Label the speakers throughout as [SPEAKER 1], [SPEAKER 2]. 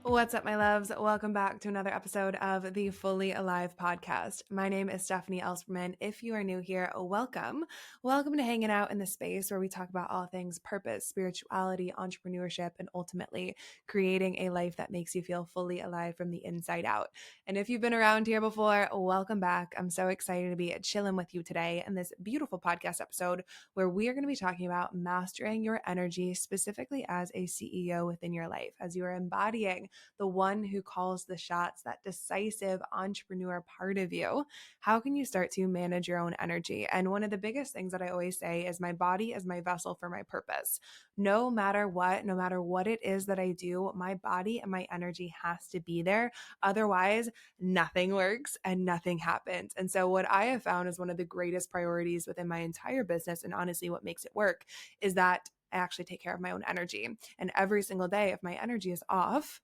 [SPEAKER 1] What's up, my loves? Welcome back to another episode of the Fully Alive podcast. My name is Stephanie Elsperman. If you are new here, welcome. Welcome to hanging out in the space where we talk about all things purpose, spirituality, entrepreneurship, and ultimately creating a life that makes you feel fully alive from the inside out. And if you've been around here before, welcome back. I'm so excited to be chilling with you today in this beautiful podcast episode where we are going to be talking about mastering your energy, specifically as a CEO within your life, as you are embodying the one who calls the shots, that decisive entrepreneur part of you. How can you start to manage your own energy? And one of the biggest things that I always say is my body is my vessel for my purpose. No matter what it is that I do, my body and my energy has to be there. Otherwise, nothing works and nothing happens. And so what I have found is one of the greatest priorities within my entire business, and honestly what makes it work, is that I actually take care of my own energy. And every single day, if my energy is off,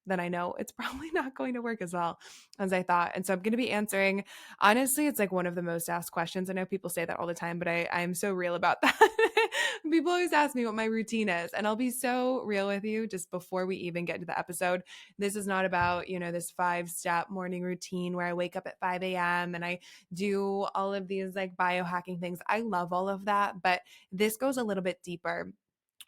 [SPEAKER 1] then I know it's probably not going to work as well as I thought. And so I'm going to be answering, honestly, it's like one of the most asked questions. I know people say that all the time, but I'm so real about that. People always ask me what my routine is, and I'll be so real with you just before we even get to the episode. This is not about, this 5-step morning routine where I wake up at 5 a.m. and I do all of these like biohacking things. I love all of that, but this goes a little bit deeper.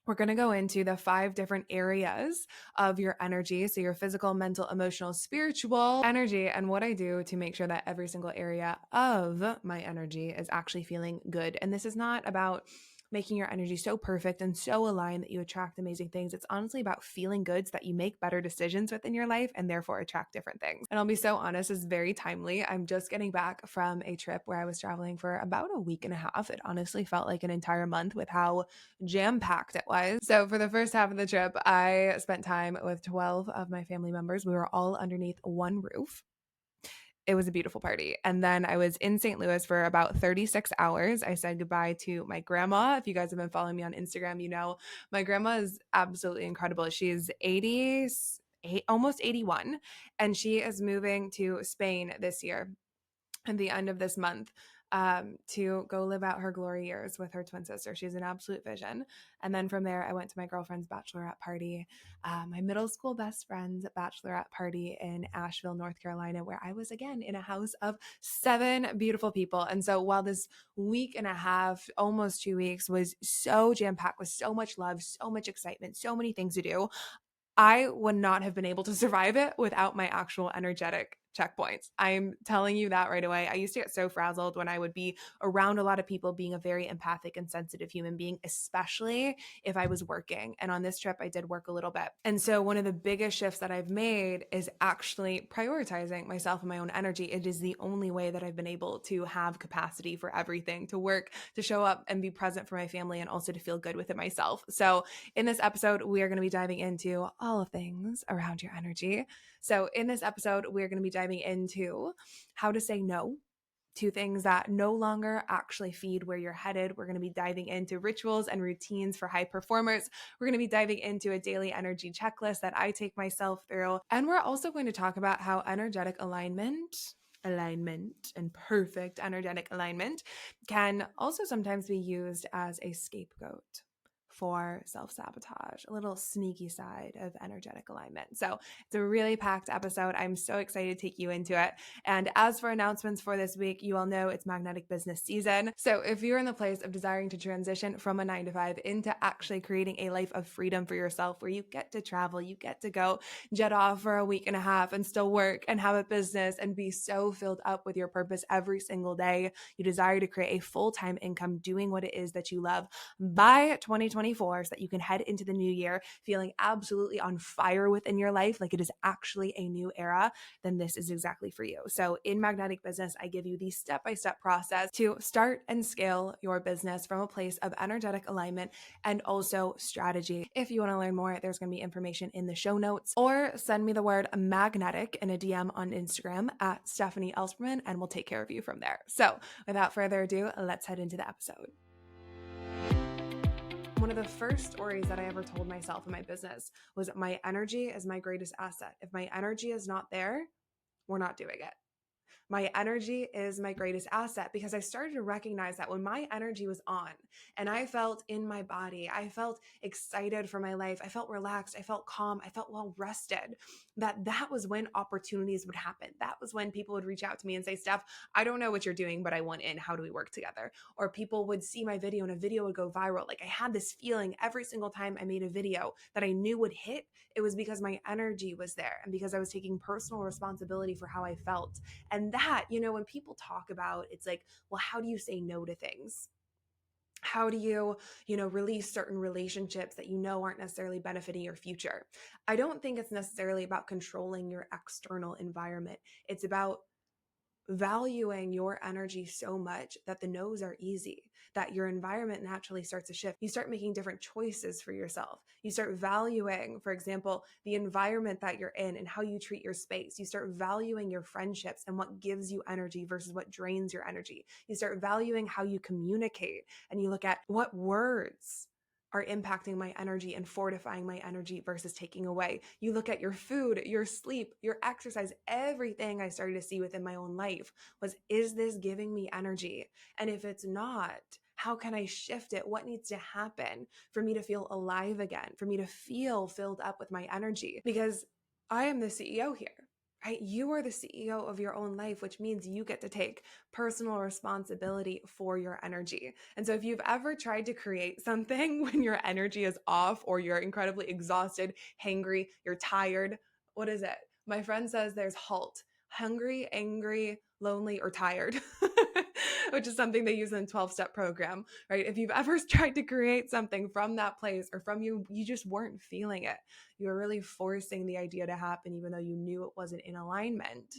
[SPEAKER 1] We're going to go into the 5 different areas of your energy. So your physical, mental, emotional, spiritual energy, and what I do to make sure that every single area of my energy is actually feeling good. And this is not about making your energy so perfect and so aligned that you attract amazing things. It's honestly about feeling good so that you make better decisions within your life and therefore attract different things. And I'll be so honest, it's very timely. I'm just getting back from a trip where I was traveling for about a week and a half. It honestly felt like an entire month with how jam-packed it was. So for the first half of the trip, I spent time with 12 of my family members. We were all underneath one roof. It was a beautiful party. And then I was in St. Louis for about 36 hours. I said goodbye to my grandma. If you guys have been following me on Instagram, you know my grandma is absolutely incredible. She's 88, almost 81, and she is moving to Spain this year at the end of this month to go live out her glory years with her twin sister. She's an absolute vision. And then from there, I went to my girlfriend's bachelorette party, my middle school best friend's bachelorette party in Asheville, North Carolina, where I was again in a house of 7 beautiful people. And so while this week and a half, almost 2 weeks, was so jam-packed with so much love, so much excitement, so many things to do, I would not have been able to survive it without my actual energetic checkpoints. I'm telling you that right away. I used to get so frazzled when I would be around a lot of people, being a very empathic and sensitive human being, especially if I was working. And on this trip, I did work a little bit. And so one of the biggest shifts that I've made is actually prioritizing myself and my own energy. It is the only way that I've been able to have capacity for everything, to work, to show up and be present for my family, and also to feel good within myself. So in this episode, we are going to be diving into all things around your energy. So in this episode, we're going to be diving into how to say no to things that no longer actually feed where you're headed. We're going to be diving into rituals and routines for high performers. We're going to be diving into a daily energy checklist that I take myself through. And we're also going to talk about how energetic alignment and perfect energetic alignment can also sometimes be used as a scapegoat for self-sabotage, a little sneaky side of energetic alignment. So it's a really packed episode. I'm so excited to take you into it. And as for announcements for this week, you all know it's magnetic business season. So if you're in the place of desiring to transition from a 9-to-5 into actually creating a life of freedom for yourself, where you get to travel, you get to go jet off for a week and a half and still work and have a business and be so filled up with your purpose every single day, you desire to create a full-time income doing what it is that you love by 2024, so that you can head into the new year feeling absolutely on fire within your life, like it is actually a new era, then this is exactly for you. So in Magnetic Business, I give you the step-by-step process to start and scale your business from a place of energetic alignment and also strategy. If you want to learn more, there's going to be information in the show notes, or send me the word magnetic in a DM on Instagram at Stephanie Elsperman, and we'll take care of you from there. So without further ado, let's head into the episode. One of the first stories that I ever told myself in my business was my energy is my greatest asset. If my energy is not there, we're not doing it. My energy is my greatest asset because I started to recognize that when my energy was on and I felt in my body, I felt excited for my life, I felt relaxed, I felt calm, I felt well rested, that was when opportunities would happen. That was when people would reach out to me and say, Steph, I don't know what you're doing, but I want in. How do we work together? Or people would see my video and a video would go viral. Like I had this feeling every single time I made a video that I knew would hit. It was because my energy was there and because I was taking personal responsibility for how I felt. And that, when people talk about, it's like, well, how do you say no to things? How do you, release certain relationships that aren't necessarily benefiting your future? I don't think it's necessarily about controlling your external environment. It's about valuing your energy so much that the no's are easy, that your environment naturally starts to shift. You start making different choices for yourself. You start valuing, for example, the environment that you're in and how you treat your space. You start valuing your friendships and what gives you energy versus what drains your energy. You start valuing how you communicate and you look at what words are impacting my energy and fortifying my energy versus taking away. You look at your food, your sleep, your exercise, everything I started to see within my own life was, is this giving me energy? And if it's not, how can I shift it? What needs to happen for me to feel alive again, for me to feel filled up with my energy? Because I am the CEO here. Right? You are the CEO of your own life, which means you get to take personal responsibility for your energy. And so if you've ever tried to create something when your energy is off or you're incredibly exhausted, hangry, you're tired, what is it? My friend says there's HALT: hungry, angry, lonely, or tired, which is something they use in the 12-step program, right? If you've ever tried to create something from that place or from you just weren't feeling it, you were really forcing the idea to happen even though you knew it wasn't in alignment,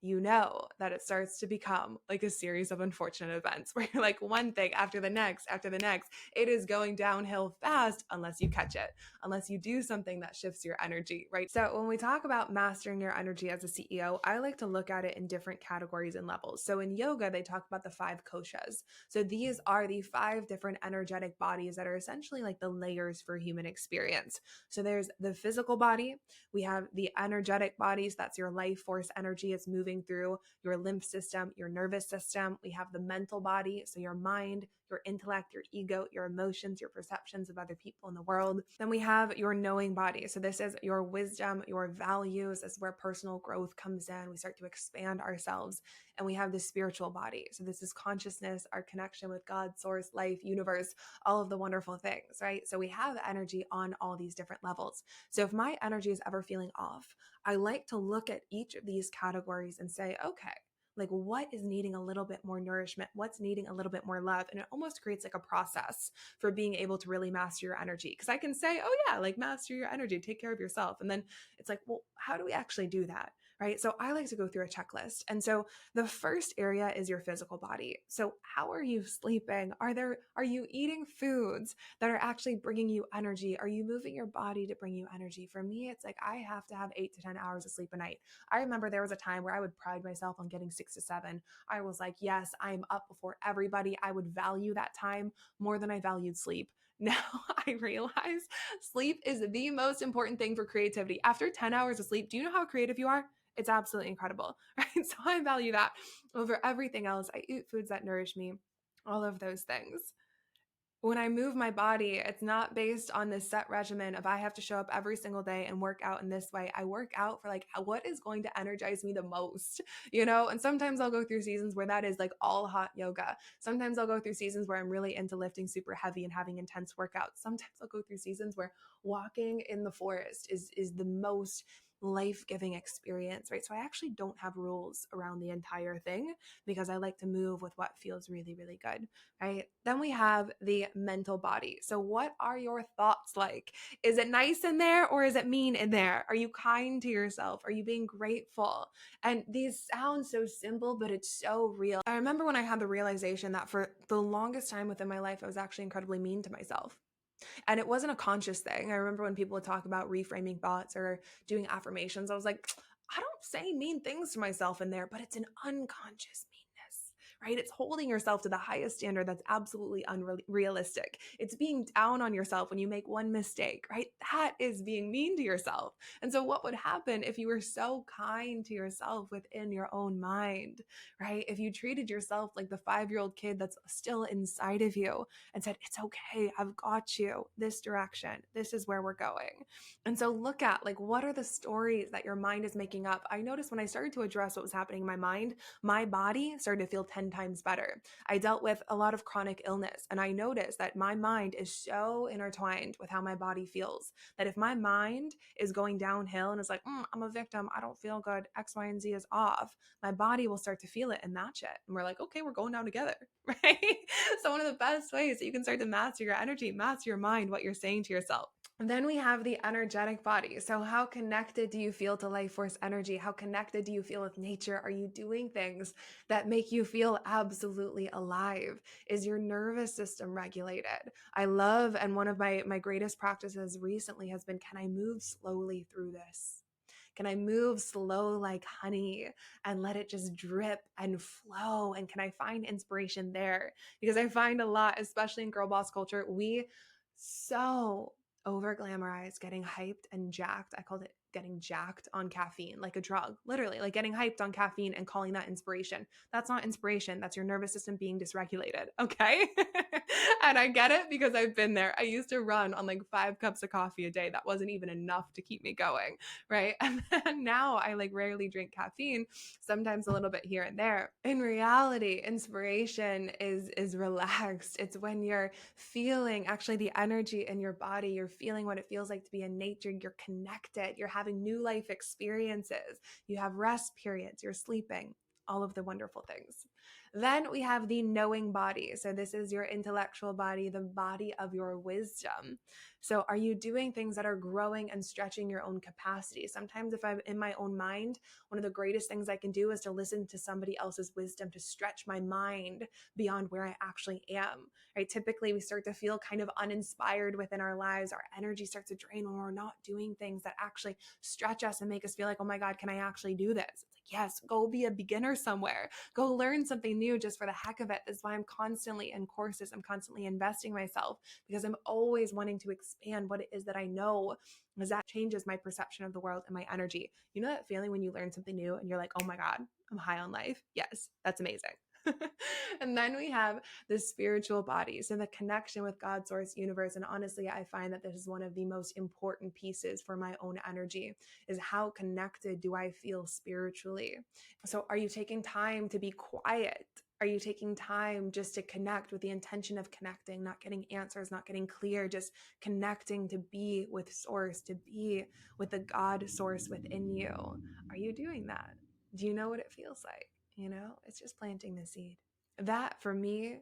[SPEAKER 1] you know that it starts to become like a series of unfortunate events where you're like one thing after the next, after the next. It is going downhill fast unless you catch it, unless you do something that shifts your energy, right? So when we talk about mastering your energy as a CEO, I like to look at it in different categories and levels. So in yoga, they talk about the 5 koshas. So these are the 5 different energetic bodies that are essentially like the layers for human experience. So there's the physical body. We have the energetic bodies. That's your life force energy. It's moving through your lymph system, your nervous system. We have the mental body. So your mind, your intellect, your ego, your emotions, your perceptions of other people in the world. Then we have your knowing body. So this is your wisdom, your values. This is where personal growth comes in. We start to expand ourselves. And we have the spiritual body. So this is consciousness, our connection with God, source, life, universe, all of the wonderful things, right? So we have energy on all these different levels. So if my energy is ever feeling off, I like to look at each of these categories and say, okay, like what is needing a little bit more nourishment? What's needing a little bit more love? And it almost creates like a process for being able to really master your energy. Because I can say, oh yeah, like master your energy, take care of yourself. And then it's like, well, how do we actually do that? Right? So I like to go through a checklist. And so the first area is your physical body. So how are you sleeping? Are you eating foods that are actually bringing you energy? Are you moving your body to bring you energy? For me, it's like I have to have 8 to 10 hours of sleep a night. I remember there was a time where I would pride myself on getting 6 to 7. I was like, yes, I'm up before everybody. I would value that time more than I valued sleep. Now I realize sleep is the most important thing for creativity. After 10 hours of sleep, do you know how creative you are? It's absolutely incredible, right? So I value that over everything else. I eat foods that nourish me, all of those things. When I move my body, it's not based on this set regimen of I have to show up every single day and work out in this way. I work out for like what is going to energize me the most, And sometimes I'll go through seasons where that is like all hot yoga. Sometimes I'll go through seasons where I'm really into lifting super heavy and having intense workouts. Sometimes I'll go through seasons where walking in the forest is the most life-giving experience, right? So I actually don't have rules around the entire thing because I like to move with what feels really, really good, right? Then we have the mental body. So what are your thoughts like? Is it nice in there or is it mean in there? Are you kind to yourself? Are you being grateful? And these sound so simple, but it's so real. I remember when I had the realization that for the longest time within my life, I was actually incredibly mean to myself. And it wasn't a conscious thing. I remember when people would talk about reframing thoughts or doing affirmations, I was like, I don't say mean things to myself in there, but it's an unconscious meanness, right? It's holding yourself to the highest standard that's absolutely unrealistic. It's being down on yourself when you make one mistake, right? That is being mean to yourself. And so, what would happen if you were so kind to yourself within your own mind, right? If you treated yourself like the 5-year-old kid that's still inside of you and said, it's okay, I've got you, this direction, this is where we're going. And so, look at like, what are the stories that your mind is making up? I noticed when I started to address what was happening in my mind, my body started to feel 10 times better. I dealt with a lot of chronic illness, and I noticed that my mind is so intertwined with how my body feels that if my mind is going downhill and is like, I'm a victim, I don't feel good, X, Y, and Z is off, my body will start to feel it and match it. And we're like, okay, we're going down together, right? So, one of the best ways that you can start to master your energy, master your mind, what you're saying to yourself. And then we have the energetic body. So, how connected do you feel to life force energy? How connected do you feel with nature? Are you doing things that make you feel absolutely alive? Is your nervous system regulated? I love, and one of my greatest practices recently has been, can I move slowly through this? Can I move slow like honey and let it just drip and flow? And can I find inspiration there? Because I find a lot, especially in girl boss culture, we so over glamorize getting hyped and jacked. I called it getting jacked on caffeine, like a drug, literally, like getting hyped on caffeine and calling that inspiration. That's not inspiration. That's your nervous system being dysregulated. Okay. And I get it because I've been there. I used to run on like 5 cups of coffee a day. That wasn't even enough to keep me going. Right. And then now I like rarely drink caffeine, sometimes a little bit here and there. In reality, inspiration is relaxed. It's when you're feeling actually the energy in your body, you're feeling what it feels like to be in nature, you're connected, you're having new life experiences, you have rest periods, you're sleeping, all of the wonderful things. Then we have the knowing body. So this is your intellectual body, the body of your wisdom. So are you doing things that are growing and stretching your own capacity? Sometimes if I'm in my own mind, one of the greatest things I can do is to listen to somebody else's wisdom to stretch my mind beyond where I actually am, right? Typically we start to feel kind of uninspired within our lives. Our energy starts to drain when we're not doing things that actually stretch us and make us feel like, oh my God, can I actually do this? It's like, yes, go be a beginner somewhere. Go learn something new just for the heck of it. That's why I'm constantly in courses. I'm constantly investing myself because I'm always wanting to expand what it is that I know, because that changes my perception of the world and my energy. You know that feeling when you learn something new and you're like, oh my God, I'm high on life? Yes, that's amazing. And then we have the spiritual body. So the connection with God, source, universe. And honestly, I find that this is one of the most important pieces for my own energy is how connected do I feel spiritually? So are you taking time to be quiet? Are you taking time just to connect with the intention of connecting, not getting answers, not getting clear, just connecting to be with source, to be with the God source within you? Are you doing that? Do you know what it feels like? You know, it's just planting the seed. That for me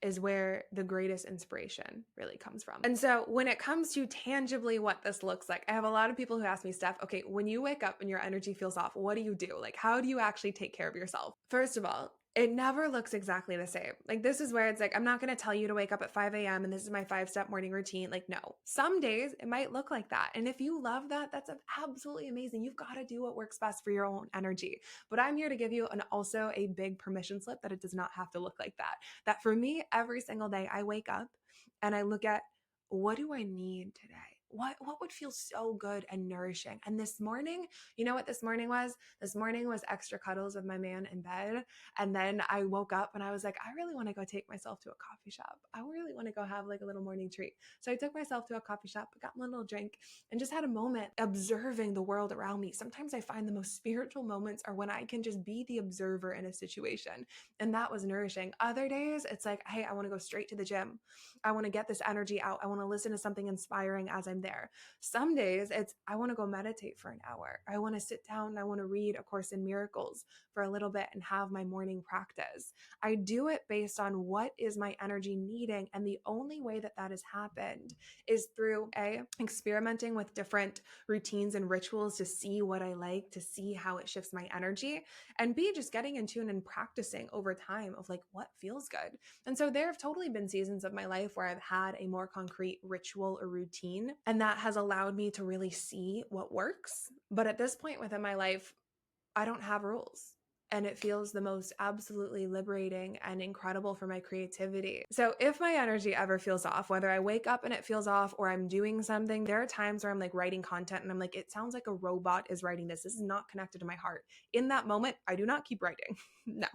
[SPEAKER 1] is where the greatest inspiration really comes from. And so when it comes to tangibly what this looks like, I have a lot of people who ask me, Steph, okay, when you wake up and your energy feels off, what do you do? Like, how do you actually take care of yourself? First of all, it never looks exactly the same. Like, this is where it's like, I'm not going to tell you to wake up at 5 a.m. and this is my 5-step morning routine. Like, no, some days it might look like that. And if you love that, that's absolutely amazing. You've got to do what works best for your own energy. But I'm here to give you also a big permission slip that it does not have to look like that. That for me, every single day I wake up and I look at, what do I need today? What would feel so good and nourishing? And this morning, you know what this morning was? This morning was extra cuddles with my man in bed. And then I woke up and I was like, I really want to go take myself to a coffee shop. I really want to go have like a little morning treat. So I took myself to a coffee shop, got my little drink, and just had a moment observing the world around me. Sometimes I find the most spiritual moments are when I can just be the observer in a situation. And that was nourishing. Other days, it's like, hey, I want to go straight to the gym. I want to get this energy out. I want to listen to something inspiring as I'm there. Some days it's, I want to go meditate for an hour. I want to sit down and I want to read A Course in Miracles for a little bit and have my morning practice. I do it based on what is my energy needing. And the only way that that has happened is through experimenting with different routines and rituals to see what I like, to see how it shifts my energy, and B, just getting in tune and practicing over time of like what feels good. And so there have totally been seasons of my life where I've had a more concrete ritual or routine, and that has allowed me to really see what works. But at this point within my life, I don't have rules. and it feels the most absolutely liberating and incredible for my creativity. So if my energy ever feels off, whether I wake up and it feels off or I'm doing something, there are times where I'm like writing content and I'm like, it sounds like a robot is writing this. This is not connected to my heart. In that moment, I do not keep writing. No,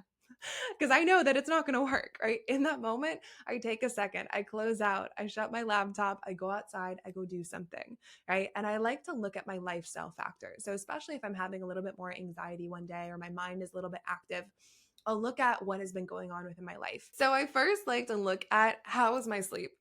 [SPEAKER 1] because I know that it's not going to work, right? In that moment, I take a second, I close out, I shut my laptop, I go outside, I go do something, right? And I like to look at my lifestyle factors. So, especially if I'm having a little bit more anxiety one day or my mind is a little bit active, I'll look at what has been going on within my life. So, I first like to look at how was my sleep?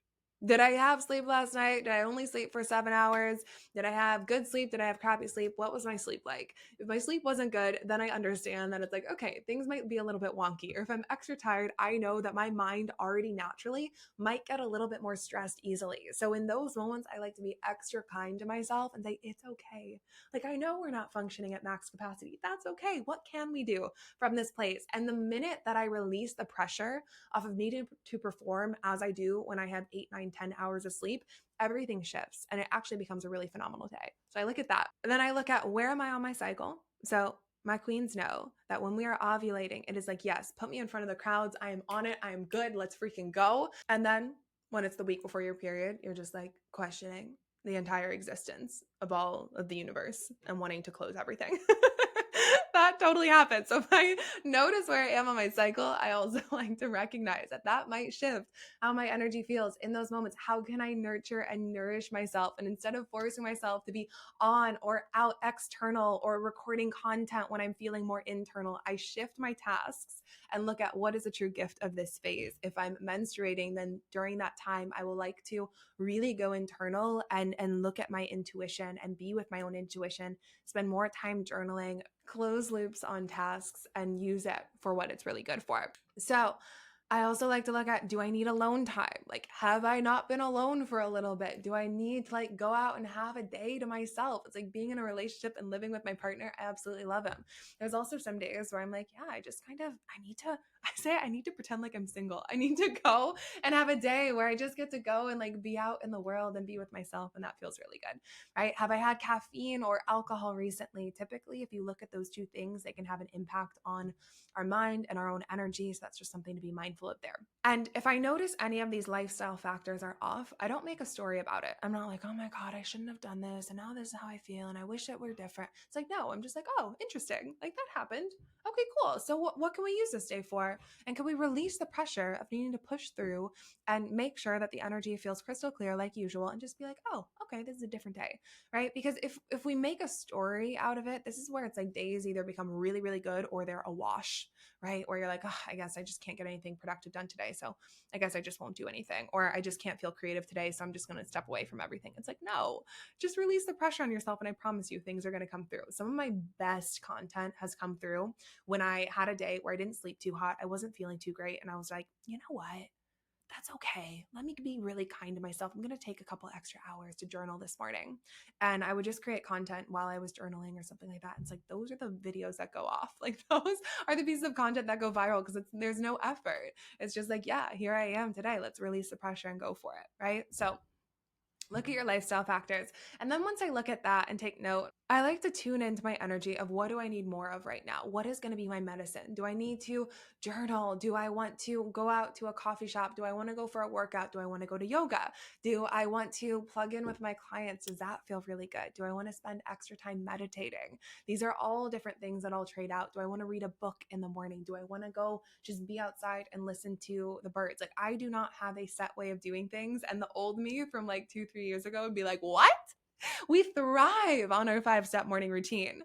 [SPEAKER 1] Did I have sleep last night? Did I only sleep for 7 hours? Did I have good sleep? Did I have crappy sleep? What was my sleep like? If my sleep wasn't good, then I understand that it's like, okay, things might be a little bit wonky. Or if I'm extra tired, I know that my mind already naturally might get a little bit more stressed easily. So in those moments, I like to be extra kind to myself and say, it's okay. Like, I know we're not functioning at max capacity. That's okay. What can we do from this place? And the minute that I release the pressure off of needing to perform as I do when I have 8, 9, 10 hours of sleep, everything shifts and it actually becomes a really phenomenal day. So I look at that. And then I look at where am I on my cycle? So my queens know that when we are ovulating, it is like, yes, put me in front of the crowds. I am on it. I am good. Let's freaking go. And then when it's the week before your period, you're just like questioning the entire existence of all of the universe and wanting to close everything. That totally happens. So if I notice where I am on my cycle, I also like to recognize that that might shift how my energy feels in those moments. How can I nurture and nourish myself? And instead of forcing myself to be on or out external or recording content when I'm feeling more internal, I shift my tasks and look at what is the true gift of this phase. If I'm menstruating, then during that time, I will like to really go internal and look at my intuition and be with my own intuition, spend more time journaling, close loops on tasks, and use it for what it's really good for. So I also like to look at, do I need alone time? Like, have I not been alone for a little bit? Do I need to like go out and have a day to myself? It's like being in a relationship and living with my partner. I absolutely love him. There's also some days where I'm like, yeah, I need to pretend like I'm single. I need to go and have a day where I just get to go and like be out in the world and be with myself. And that feels really good, right? Have I had caffeine or alcohol recently? Typically, if you look at those two things, they can have an impact on our mind and our own energy. So that's just something to be mindful of there. And if I notice any of these lifestyle factors are off, I don't make a story about it. I'm not like, oh my God, I shouldn't have done this. And now this is how I feel. And I wish it were different. It's like, no, I'm just like, oh, interesting. Like that happened. Okay, cool. So what can we use this day for? And can we release the pressure of needing to push through and make sure that the energy feels crystal clear like usual and just be like, oh, okay, this is a different day, right? Because if we make a story out of it, this is where it's like days either become really, really good or they're a wash, right? Where you're like, oh, I guess I just can't get anything productive done today. So I guess I just won't do anything. Or I just can't feel creative today. So I'm just going to step away from everything. It's like, no, just release the pressure on yourself. And I promise you, things are going to come through. Some of my best content has come through when I had a day where I didn't sleep too hot. I wasn't feeling too great. And I was like, you know what? That's okay. Let me be really kind to myself. I'm going to take a couple extra hours to journal this morning. And I would just create content while I was journaling or something like that. It's like, those are the videos that go off. Like those are the pieces of content that go viral because there's no effort. It's just like, yeah, here I am today. Let's release the pressure and go for it. Right. So look at your lifestyle factors. And then once I look at that and take note, I like to tune into my energy of what do I need more of right now? What is going to be my medicine? Do I need to journal? Do I want to go out to a coffee shop? Do I want to go for a workout? Do I want to go to yoga? Do I want to plug in with my clients? Does that feel really good? Do I want to spend extra time meditating? These are all different things that I'll trade out. Do I want to read a book in the morning? Do I want to go just be outside and listen to the birds? Like, I do not have a set way of doing things. And the old me from like 2-3 years ago would be like, what? We thrive on our 5-step morning routine.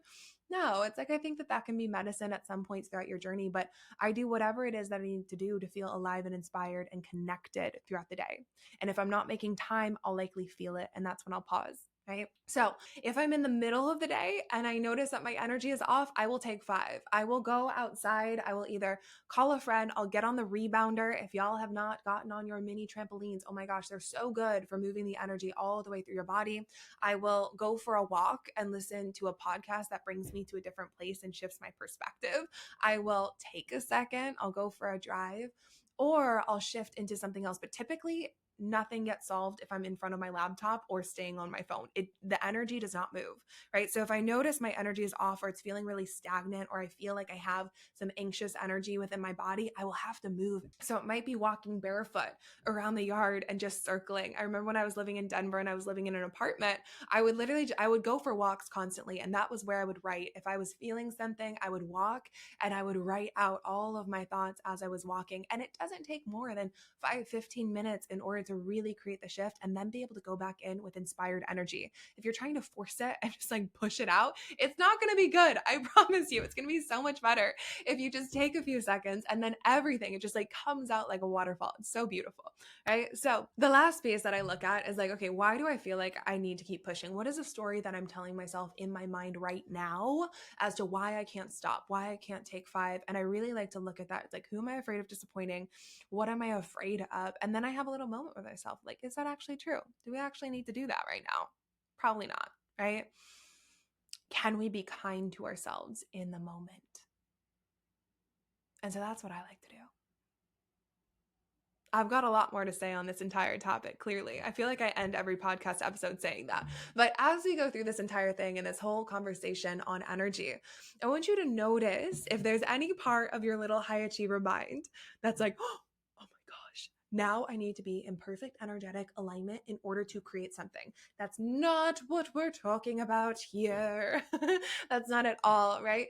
[SPEAKER 1] No, it's like I think that can be medicine at some points throughout your journey, but I do whatever it is that I need to do to feel alive and inspired and connected throughout the day. And if I'm not making time, I'll likely feel it, and that's when I'll pause. Right. So if I'm in the middle of the day and I notice that my energy is off, I will take 5. I will go outside. I will either call a friend. I'll get on the rebounder. If y'all have not gotten on your mini trampolines, oh my gosh, they're so good for moving the energy all the way through your body. I will go for a walk and listen to a podcast that brings me to a different place and shifts my perspective. I will take a second. I'll go for a drive or I'll shift into something else. But typically nothing gets solved if I'm in front of my laptop or staying on my phone. The energy does not move, right? So if I notice my energy is off, or it's feeling really stagnant, or I feel like I have some anxious energy within my body, I will have to move. So it might be walking barefoot around the yard and just circling. I remember when I was living in Denver and I was living in an apartment, I would go for walks constantly, and that was where I would write. If I was feeling something, I would walk and I would write out all of my thoughts as I was walking. And it doesn't take more than 5-15 minutes in order to really create the shift and then be able to go back in with inspired energy. If you're trying to force it and just like push it out, it's not going to be good. I promise you, it's going to be so much better if you just take a few seconds and then everything, it just like comes out like a waterfall. It's so beautiful, right? So the last piece that I look at is like, okay, why do I feel like I need to keep pushing? What is a story that I'm telling myself in my mind right now as to why I can't stop, why I can't take 5? And I really like to look at that. It's like, who am I afraid of disappointing? What am I afraid of? And then I have a little moment with myself. Like, is that actually true? Do we actually need to do that right now? Probably not, right? Can we be kind to ourselves in the moment? And so that's what I like to do. I've got a lot more to say on this entire topic, clearly. I feel like I end every podcast episode saying that. But as we go through this entire thing and this whole conversation on energy, I want you to notice if there's any part of your little high achiever mind that's like, oh my gosh, now I need to be in perfect energetic alignment in order to create something. That's not what we're talking about here. That's not at all, right?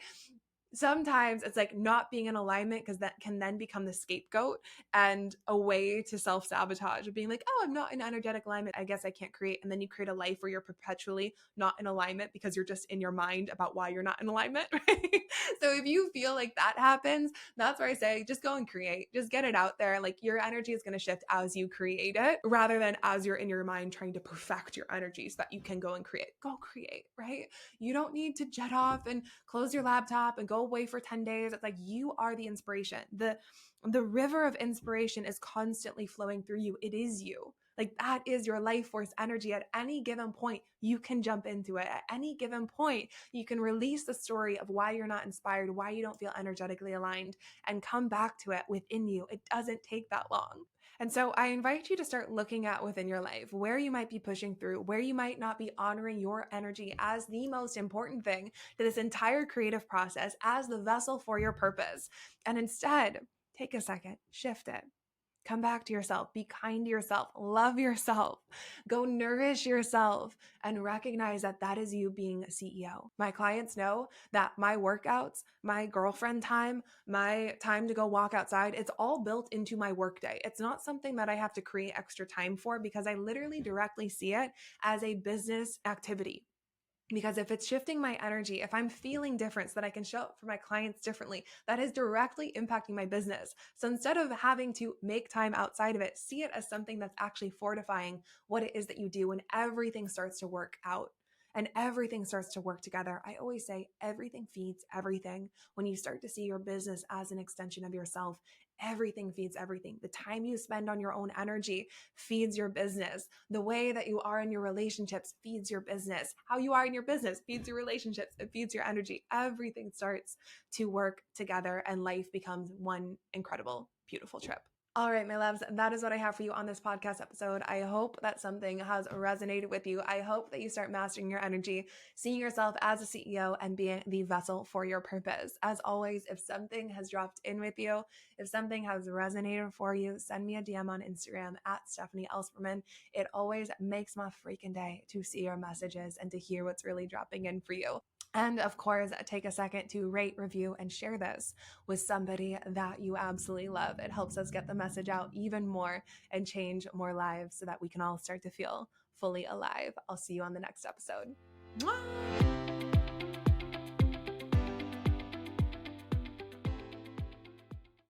[SPEAKER 1] Sometimes it's like not being in alignment, because that can then become the scapegoat and a way to self-sabotage of being like, oh, I'm not in energetic alignment, I guess I can't create. And then you create a life where you're perpetually not in alignment because you're just in your mind about why you're not in alignment, right? So if you feel like that happens, that's where I say just go and create. Just get it out there. Like, your energy is going to shift as you create it, rather than as you're in your mind trying to perfect your energy so that you can go and create. Go create, right? You don't need to jet off and close your laptop and go away for 10 days. It's like, you are the inspiration. The river of inspiration is constantly flowing through you. It is you. Like, that is your life force energy. At any given point, you can jump into it. At any given point, you can release the story of why you're not inspired, why you don't feel energetically aligned, and come back to it within you. It doesn't take that long. And so I invite you to start looking at within your life where you might be pushing through, where you might not be honoring your energy as the most important thing to this entire creative process, as the vessel for your purpose. And instead, take a second, shift it. Come back to yourself, be kind to yourself, love yourself, go nourish yourself, and recognize that that is you being a CEO. My clients know that my workouts, my girlfriend time, my time to go walk outside, it's all built into my workday. It's not something that I have to create extra time for, because I literally directly see it as a business activity. Because if it's shifting my energy, if I'm feeling different so that I can show up for my clients differently, that is directly impacting my business. So instead of having to make time outside of it, see it as something that's actually fortifying what it is that you do, and everything starts to work out and everything starts to work together. I always say everything feeds everything. When you start to see your business as an extension of yourself, everything feeds everything. The time you spend on your own energy feeds your business. The way that you are in your relationships feeds your business. How you are in your business feeds your relationships. It feeds your energy. Everything starts to work together and life becomes one incredible, beautiful trip. All right, my loves, that is what I have for you on this podcast episode. I hope that something has resonated with you. I hope that you start mastering your energy, seeing yourself as a CEO, and being the vessel for your purpose. As always, if something has dropped in with you, if something has resonated for you, send me a DM on Instagram at Stephanie Elsperman. It always makes my freaking day to see your messages and to hear what's really dropping in for you. And of course, take a second to rate, review, and share this with somebody that you absolutely love. It helps us get the message out even more and change more lives so that we can all start to feel fully alive. I'll see you on the next episode. Mwah!